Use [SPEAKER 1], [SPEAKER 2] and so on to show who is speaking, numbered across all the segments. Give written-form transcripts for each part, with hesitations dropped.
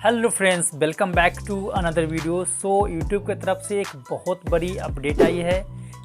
[SPEAKER 1] Hello friends, welcome back to another video. YouTube की तरफ से एक बहुत बड़ी अपडेट आई है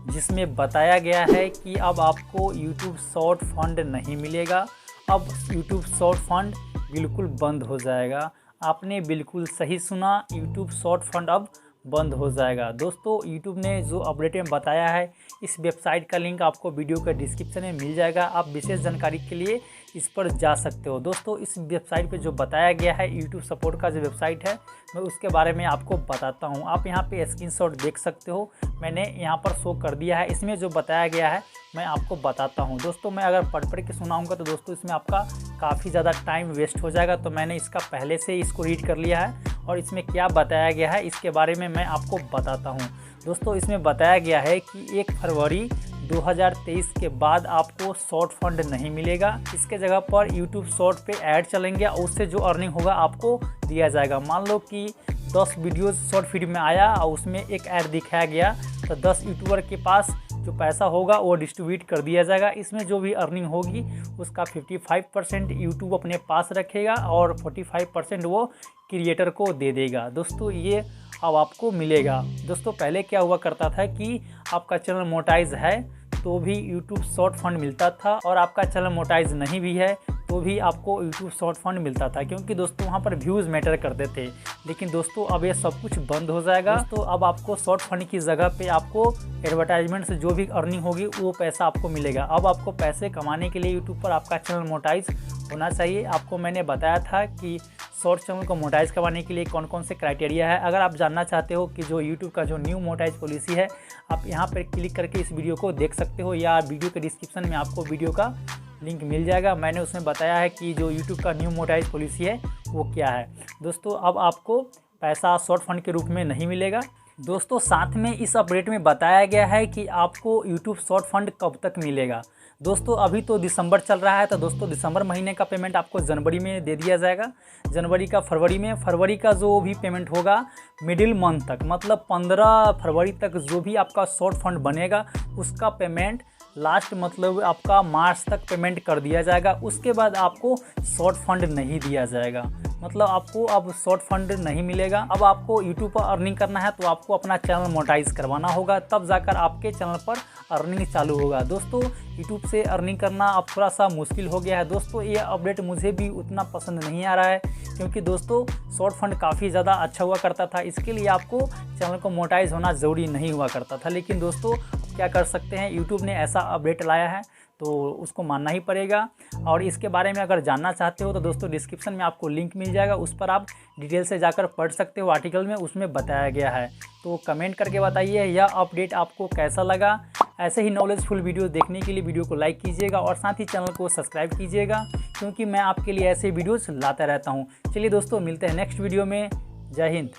[SPEAKER 1] जिसमें बताया गया है कि अब आपको यूट्यूब शॉर्ट फंड नहीं मिलेगा। अब यूट्यूब शॉर्ट फंड बिल्कुल बंद हो जाएगा। आपने बिल्कुल सही सुना, यूट्यूब शॉर्ट फंड अब बंद हो जाएगा। दोस्तों, यूट्यूब ने जो अपडेट में बताया है, इस वेबसाइट का लिंक आपको वीडियो के डिस्क्रिप्शन में मिल जाएगा। आप विशेष जानकारी के लिए इस पर जा सकते हो। दोस्तों, इस वेबसाइट पे जो बताया गया है, यूट्यूब सपोर्ट का जो वेबसाइट है, मैं उसके बारे में आपको बताता हूँ। आप यहाँ पे स्क्रीनशॉट देख सकते हो, मैंने यहाँ पर शो कर दिया है। इसमें जो बताया गया है मैं आपको बताता हूँ। दोस्तों, मैं अगर पढ़ के सुनाऊँगा तो दोस्तों इसमें आपका काफ़ी ज़्यादा टाइम वेस्ट हो जाएगा, तो मैंने इसका पहले से इसको रीड कर लिया है और इसमें क्या बताया गया है इसके बारे में मैं आपको बताता हूँ। दोस्तों, इसमें बताया गया है कि 1 फरवरी 2023 के बाद आपको शॉर्ट फंड नहीं मिलेगा। इसके जगह पर यूट्यूब शॉर्ट पे ऐड चलेंगे और उससे जो अर्निंग होगा आपको दिया जाएगा। मान लो कि 10 वीडियोज़ शॉर्ट फीड में आया और उसमें एक ऐड दिखाया गया, तो 10 यूट्यूबर के पास जो पैसा होगा वो डिस्ट्रीब्यूट कर दिया जाएगा। इसमें जो भी अर्निंग होगी उसका 55% यूट्यूब अपने पास रखेगा और 45% वो क्रिएटर को दे देगा। दोस्तों, ये अब आपको मिलेगा। दोस्तों, पहले क्या हुआ करता था कि आपका चैनल मोनेटाइज है तो भी यूट्यूब शॉर्ट फंड मिलता था, और आपका चैनल मोनेटाइज नहीं भी है तो भी आपको यूट्यूब शॉर्ट फंड मिलता था, क्योंकि दोस्तों वहाँ पर व्यूज़ मैटर करते थे। लेकिन दोस्तों अब ये सब कुछ बंद हो जाएगा। दोस्तों, अब आपको शॉर्ट फंड की जगह पे आपको एडवर्टाइजमेंट से जो भी अर्निंग होगी वो पैसा आपको मिलेगा। अब आपको पैसे कमाने के लिए यूट्यूब पर आपका चैनल मोनेटाइज होना चाहिए। आपको मैंने बताया था कि शॉर्ट चैनल को मोनेटाइज करवाने के लिए कौन कौन से क्राइटेरिया है। अगर आप जानना चाहते हो कि जो यूट्यूब का जो न्यू मोनेटाइज पॉलिसी है, आप यहाँ पर क्लिक करके इस वीडियो को देख सकते हो, या वीडियो के डिस्क्रिप्शन में आपको वीडियो का लिंक मिल जाएगा। मैंने उसमें बताया है कि जो यूट्यूब का न्यू मोनेटाइज पॉलिसी है वो क्या है। दोस्तों, अब आपको पैसा शॉर्ट फंड के रूप में नहीं मिलेगा। दोस्तों, साथ में इस अपडेट में बताया गया है कि आपको यूट्यूब शॉर्ट फंड कब तक मिलेगा। दोस्तों, अभी तो दिसंबर चल रहा है, तो दोस्तों दिसंबर महीने का पेमेंट आपको जनवरी में दे दिया जाएगा, जनवरी का फरवरी में। फरवरी का जो भी पेमेंट होगा मिडिल मंथ तक, मतलब 15 फरवरी तक जो भी आपका शॉर्ट फंड बनेगा उसका पेमेंट लास्ट मतलब आपका मार्च तक पेमेंट कर दिया जाएगा। उसके बाद आपको शॉर्ट फंड नहीं दिया जाएगा, मतलब आपको अब शॉर्ट फंड नहीं मिलेगा। अब आपको यूट्यूब पर अर्निंग करना है तो आपको अपना चैनल मोनेटाइज करवाना होगा, तब जाकर आपके चैनल पर अर्निंग चालू होगा। दोस्तों, यूट्यूब से अर्निंग करना अब थोड़ा सा मुश्किल हो गया है। दोस्तों, ये अपडेट मुझे भी उतना पसंद नहीं आ रहा है, क्योंकि दोस्तों शॉर्ट फंड काफ़ी ज़्यादा अच्छा हुआ करता था। इसके लिए आपको चैनल को मोनेटाइज होना ज़रूरी नहीं हुआ करता था। लेकिन दोस्तों, क्या कर सकते हैं, यूट्यूब ने ऐसा अपडेट लाया है तो उसको मानना ही पड़ेगा। और इसके बारे में अगर जानना चाहते हो तो दोस्तों डिस्क्रिप्शन में आपको लिंक मिल जाएगा, उस पर आप डिटेल से जाकर पढ़ सकते हो। आर्टिकल में उसमें बताया गया है। तो कमेंट करके बताइए यह अपडेट आपको कैसा लगा। ऐसे ही नॉलेजफुल वीडियो देखने के लिए वीडियो को लाइक कीजिएगा और साथ ही चैनल को सब्सक्राइब कीजिएगा, क्योंकि मैं आपके लिए ऐसे वीडियोज़ लाता रहता हूँ। चलिए दोस्तों, मिलते हैं नेक्स्ट वीडियो में। जय हिंद।